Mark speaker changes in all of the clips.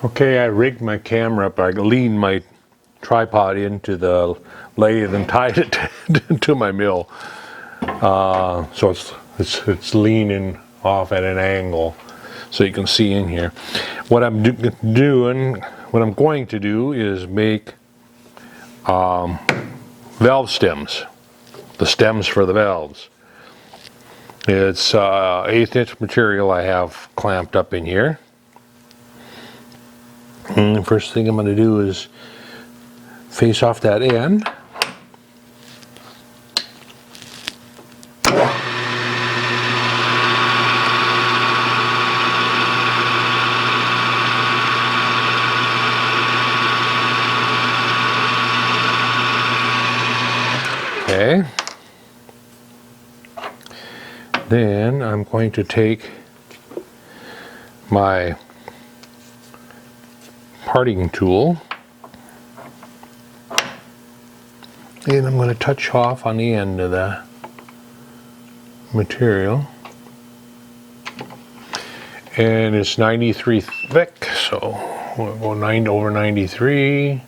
Speaker 1: Okay, I rigged my camera up. I leaned my tripod into the lathe and tied it to my mill. So it's leaning off at an angle, so you can see in here. What I'm going to do is make valve stems, the stems for the valves. It's 1/8 inch material I have clamped up in here. And the first thing I'm going to do is face off that end. Okay. Then I'm going to take my parting tool and I'm going to touch off on the end of the material, and it's 93 thick, so we'll go 9 over 93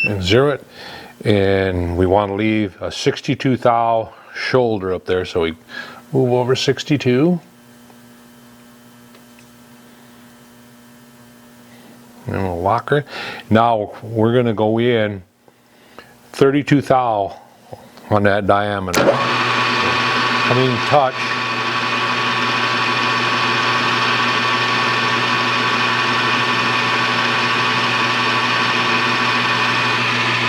Speaker 1: and zero it, and we want to leave a 62 thou shoulder up there, so we move over 62. And we'll lock her. Now we're going to go in 32 thou on that diameter. I mean touch.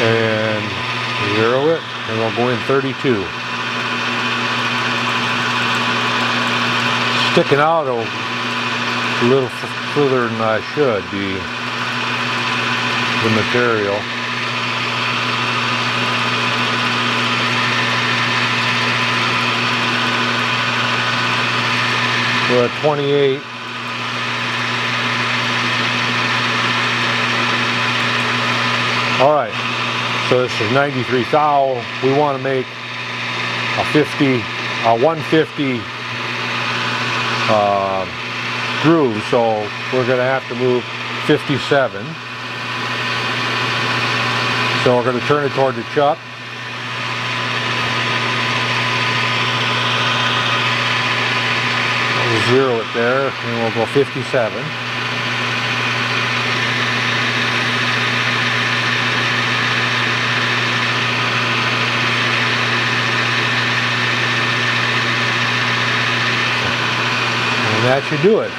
Speaker 1: And zero it, and we'll go in 32. Sticking out a little further than I should be the material. We're at 28. All right, so this is 93 thou. We want to make a 150 groove, so we're going to have to move 57. So we're going to turn it toward the chuck. We'll zero it there, and we'll go 57. And that should do it.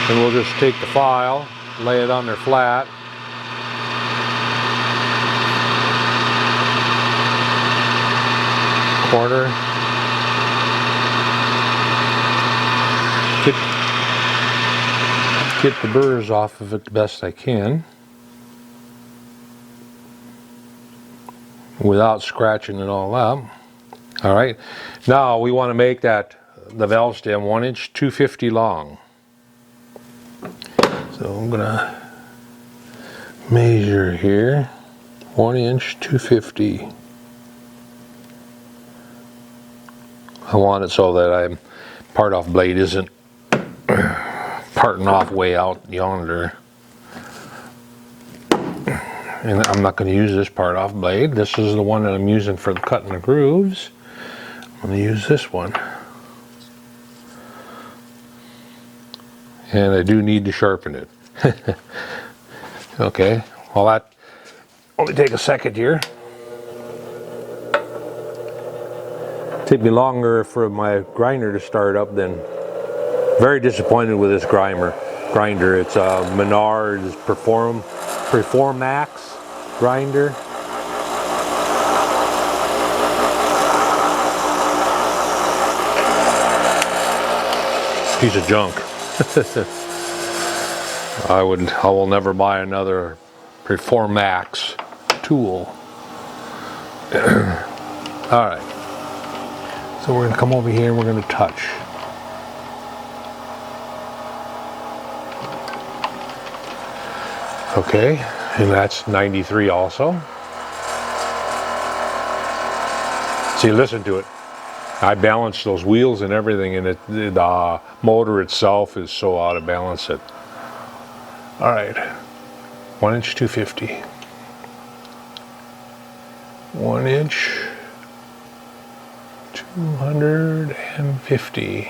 Speaker 1: And we'll just take the file, lay it on there flat. Corner. Get the burrs off of it the best I can without scratching it all up. All right, now we want to make the valve stem 1 inch 250 long. So I'm gonna measure here, 1 inch 250. I want it so that my part off blade isn't parting off way out yonder. And I'm not going to use this part off blade. This is the one that I'm using for cutting the grooves. I'm going to use this one. And I do need to sharpen it. Okay, well that only take a second here. Take me longer for my grinder to start up than. Very disappointed with this grinder. It's a Menards Performax grinder. Piece of junk. I will never buy another Performax tool. All right. So we're going to come over here and we're going to touch. Okay, and that's 93 also. See, listen to it. I balance those wheels and everything, and the motor itself is so out of balance. It. All right, 1 inch 250. 1 inch 250.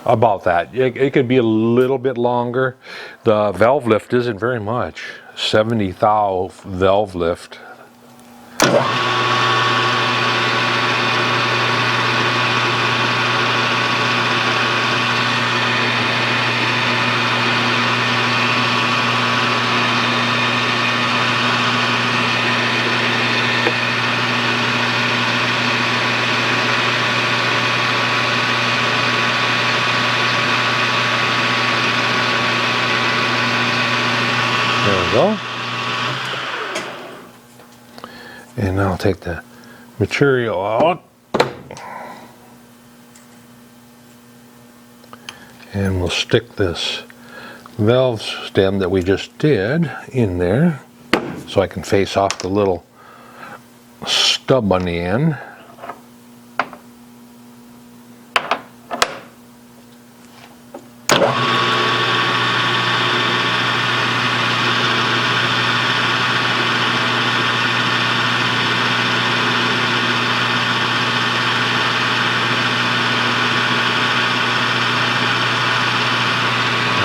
Speaker 1: About that. It could be a little bit longer. The valve lift isn't very much. 70 thou valve lift. There we go. And now I'll take the material out. And we'll stick this valve stem that we just did in there so I can face off the little stub on the end.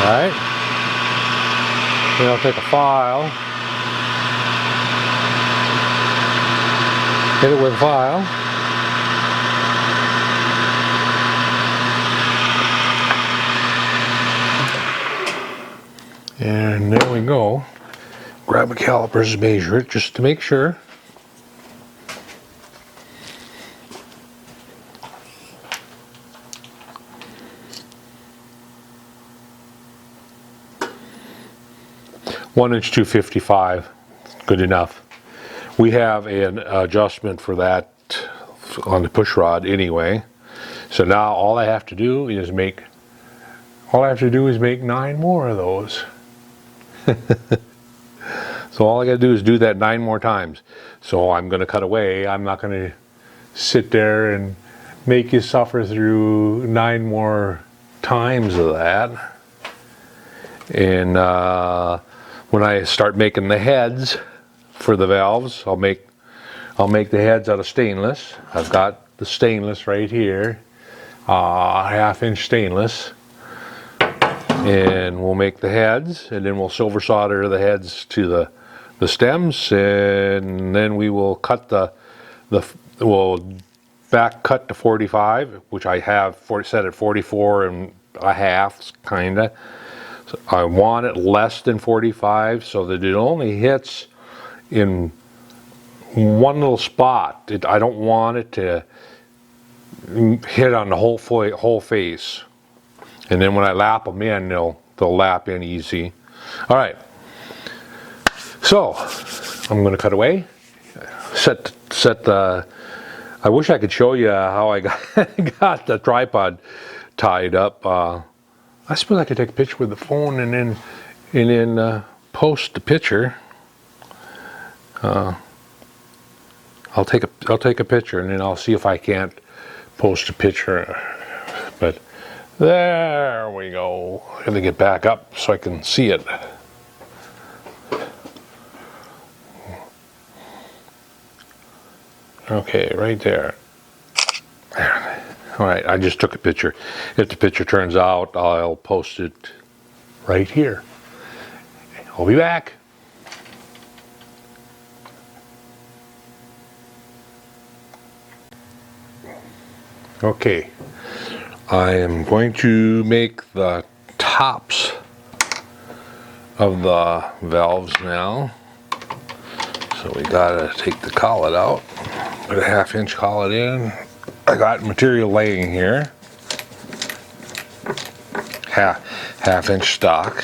Speaker 1: Alright, then I'll take a file, hit it with a file, and there we go. Grab a calipers, measure it just to make sure. One inch 255, good enough. We have an adjustment for that on the push rod anyway. So now all I have to do is make 9 more of those. So all I gotta do is do that 9 more times. So I'm gonna cut away. I'm not gonna sit there and make you suffer through 9 more times of that. And when I start making the heads for the valves, I'll make the heads out of stainless. I've got the stainless right here, 1/2 inch stainless, and we'll make the heads, and then we'll silver solder the heads to the stems, and then we will cut we'll back cut to 45, which I have set at 44.5 kinda. I want it less than 45 so that it only hits in one little spot. I don't want it to hit on the whole face. And then when I lap them in, they'll lap in easy. All right. So I'm going to cut away. Set the. I wish I could show you how I got the tripod tied up. I suppose I could take a picture with the phone and then post the picture. I'll take a picture and then I'll see if I can't post a picture. But there we go. I gotta get back up so I can see it. Okay, right there. All right, I just took a picture. If the picture turns out, I'll post it right here. I'll be back. Okay, I am going to make the tops of the valves now. So we gotta take the collet out, put a 1/2 inch collet in. I got material laying here, 1/2 inch stock.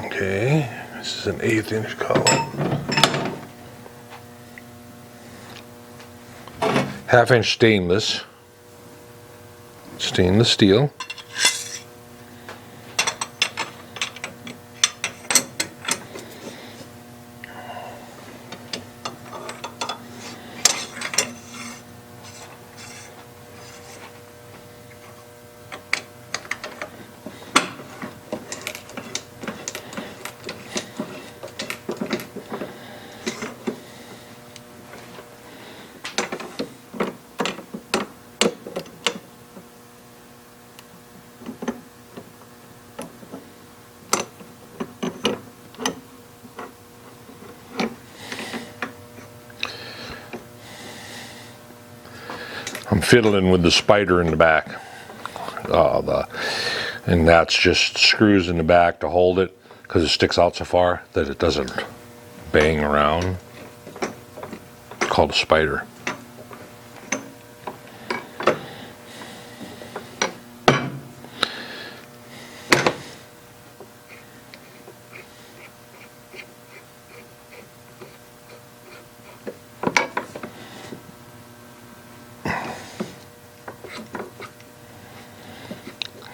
Speaker 1: Okay, this is an 1/8 inch collet. 1/2 inch stainless steel. I'm fiddling with the spider in the back. And that's just screws in the back to hold it because it sticks out so far that it doesn't bang around. It's called a spider.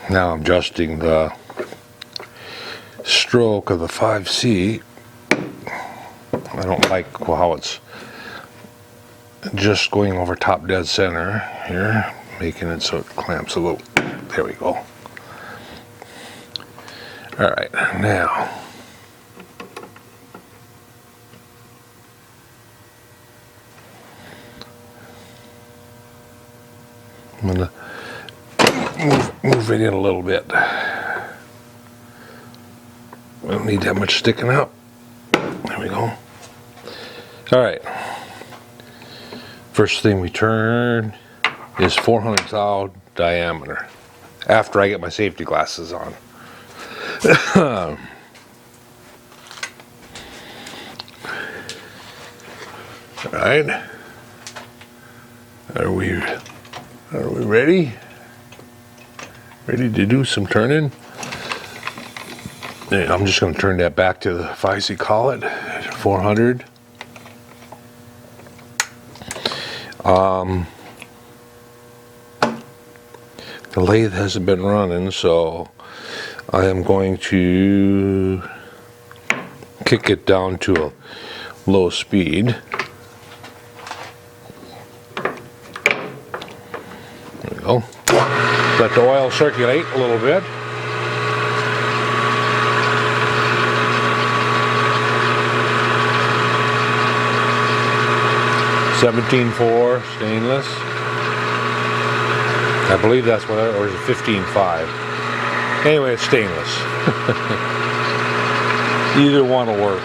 Speaker 1: Now I'm adjusting the stroke of the 5C. I don't like how it's just going over top dead center here, making it so it clamps a little. There we go. All right, now I'm gonna move it in a little bit. I don't need that much sticking out. There we go. All right. First thing we turn is 400 thou diameter. After I get my safety glasses on. All right. Are we ready? Ready to do some turning? And I'm just going to turn that back to the 5C collet, 400. The lathe hasn't been running, so I am going to kick it down to a low speed. There we go. Let the oil circulate a little bit. $17.4 stainless. I believe that's what, or is it $15.5? Anyway, it's stainless. Either one will work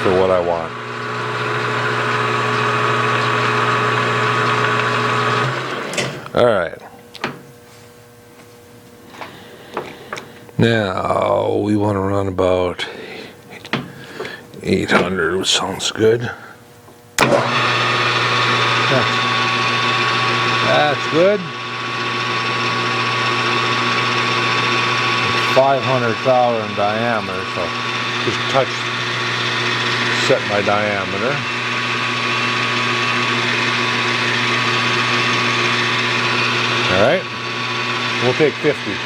Speaker 1: for what I want. All right. Now we want to run about 800, which sounds good. That's good. 500 thou in diameter, so just set my diameter. All right, we'll take 50.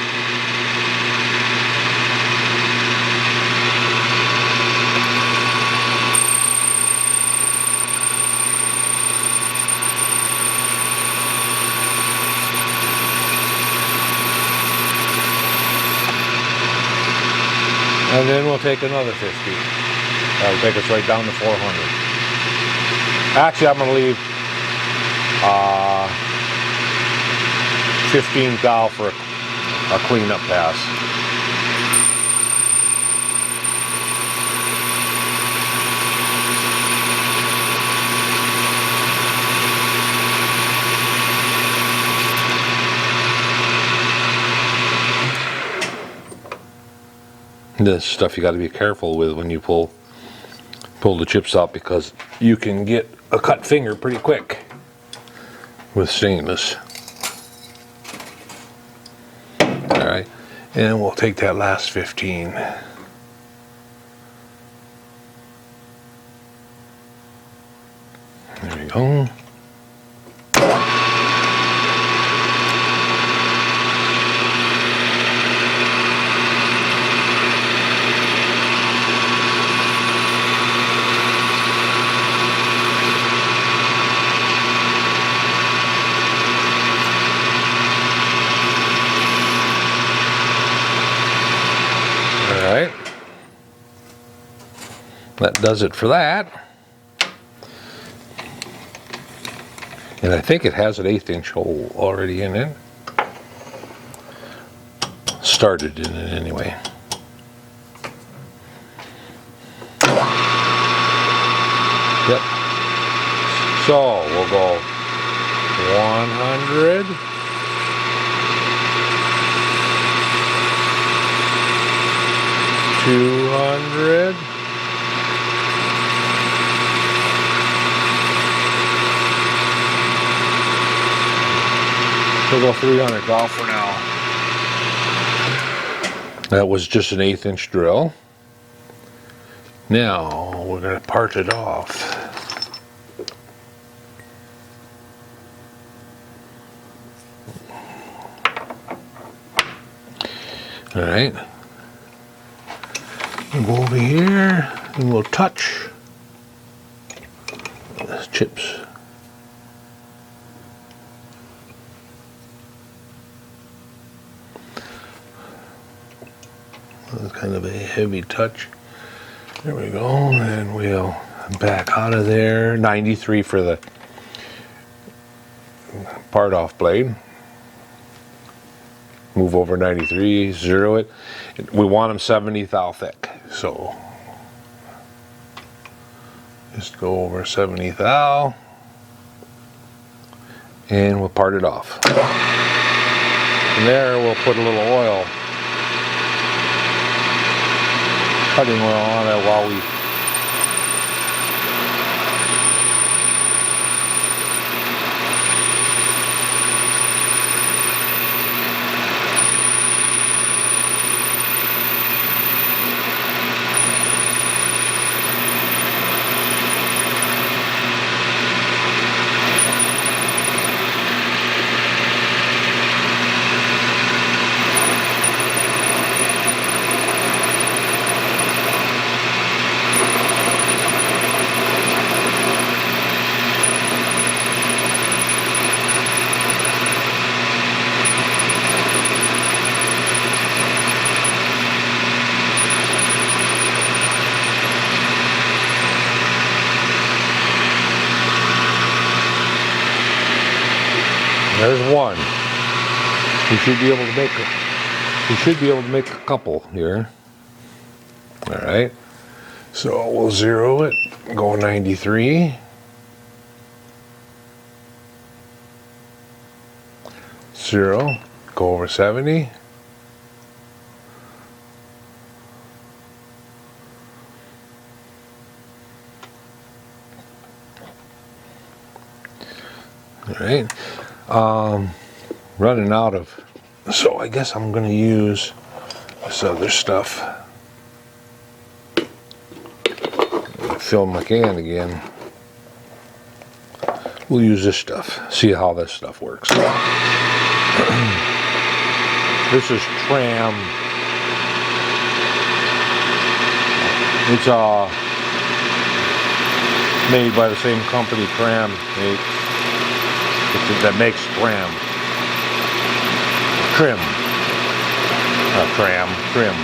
Speaker 1: And then we'll take another 50. That'll take us right down to 400. Actually, I'm going to leave 15 thou for a cleanup pass. This stuff you got to be careful with when you pull the chips out, because you can get a cut finger pretty quick with stainless. All right, and we'll take that last 15. There we go. That does it for that. And I think it has an 1/8 inch hole already in it. Started in it anyway. Yep. So we'll go 100. $200. We'll go 300 golf for now. That was just an 1/8 inch drill. Now we're going to part it off. All right. We'll go over here and we'll touch the chips. That's kind of a heavy touch. There we go, and we'll back out of there. 93 for the part off blade. Move over 93, zero it. We want them 70 thou thick, so just go over 70 thou, and we'll part it off. From there, we'll put a little oil, cutting oil on it while we there's one. We should be able to make a couple here. All right. So we'll zero it. Go 93. Zero. Go over 70. All right. Running out of, so I guess I'm going to use this other stuff. Fill my can again. We'll use this stuff. See how this stuff works. This is tram. It's made by the same company, Tram. That makes trim. Trim. Trim.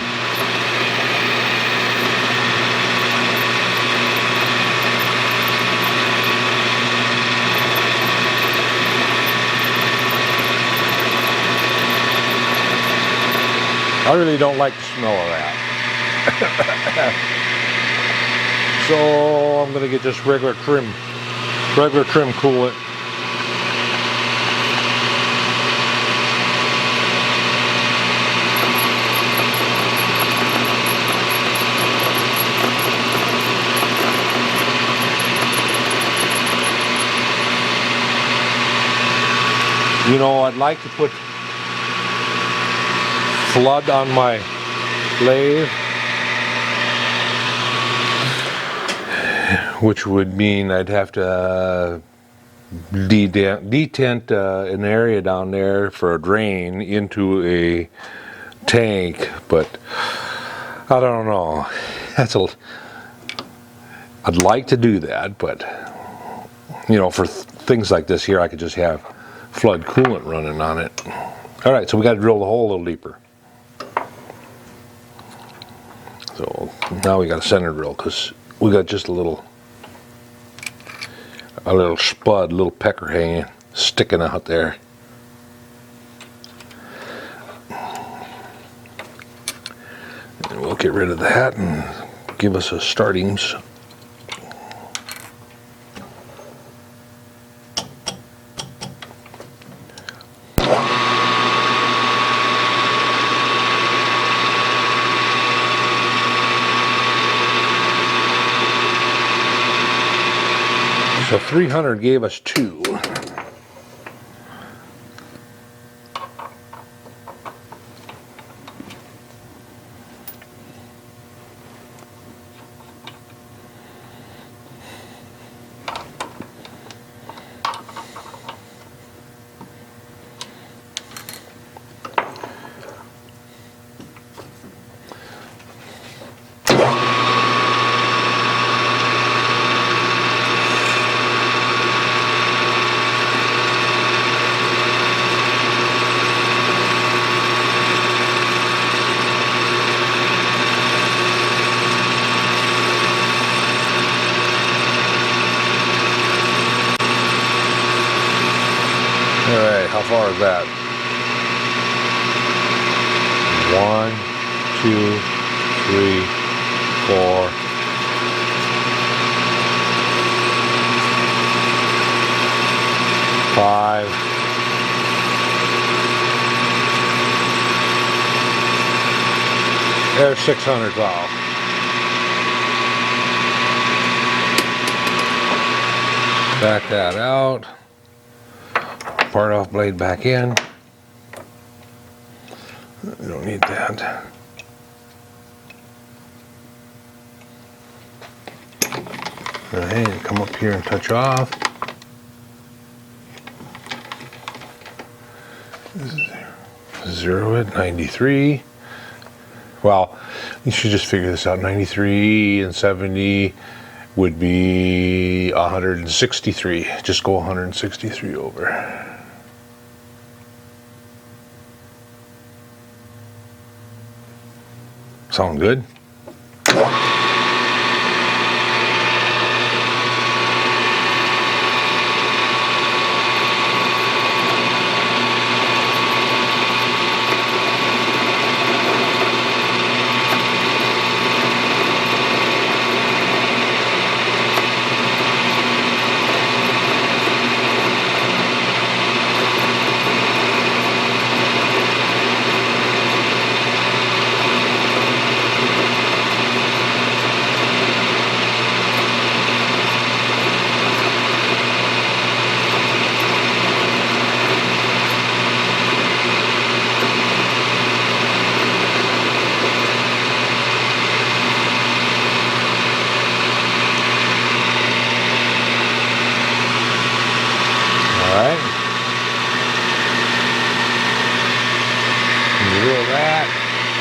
Speaker 1: I really don't like the smell of that. So I'm going to get just regular trim coolant. You know, I'd like to put flood on my lathe, which would mean I'd have to detent an area down there for a drain into a tank, but I don't know. I'd like to do that, but you know, for things like this here, I could just have flood coolant running on it. All right, so we got to drill the hole a little deeper. So now we got a center drill because we got just a little spud, a little pecker hanging, sticking out there. And we'll get rid of that and give us a startings. So 300 gave us 2. Alright, how far is that? 1, 2, 3, 4. 5. There's 600 off. Back that out. Part off blade back in. We don't need that. Alright, come up here and touch off. Zero it, 93. Well, you should just figure this out. 93 and 70 would be 163. Just go 163 over. Sound good?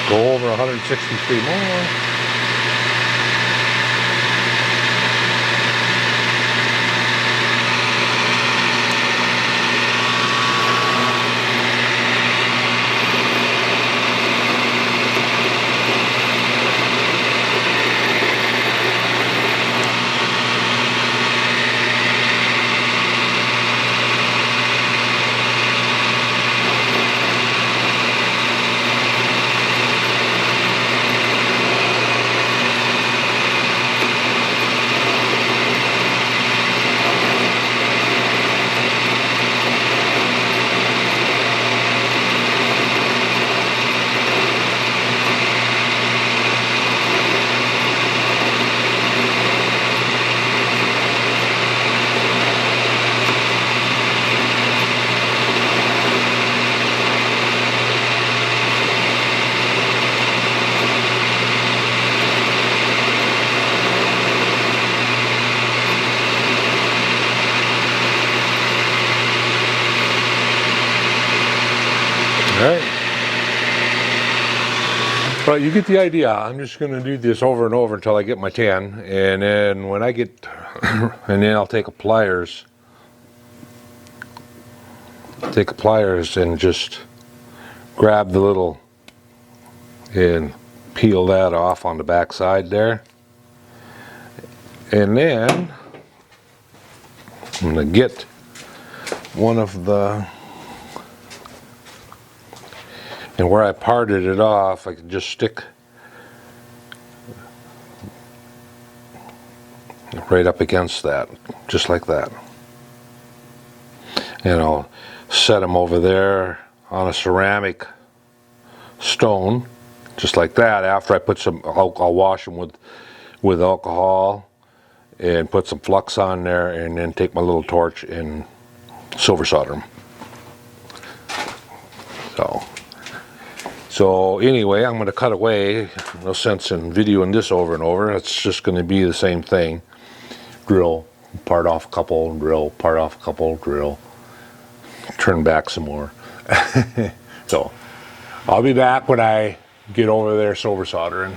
Speaker 1: Go over 163 more. Alright. But you get the idea. I'm just going to do this over and over until I get my 10. And then when I get, and then I'll take a pliers. Take a pliers and just grab the little, and peel that off on the back side there. And then I'm going to get one of the, and where I parted it off, I can just stick right up against that, just like that. And I'll set them over there on a ceramic stone, just like that. After I put some, I'll wash them with alcohol and put some flux on there, and then take my little torch and silver solder them. So anyway, I'm going to cut away. No sense in videoing this over and over. It's just going to be the same thing. Drill, part off a couple, drill, part off a couple, drill. Turn back some more. So I'll be back when I get over there silver soldering.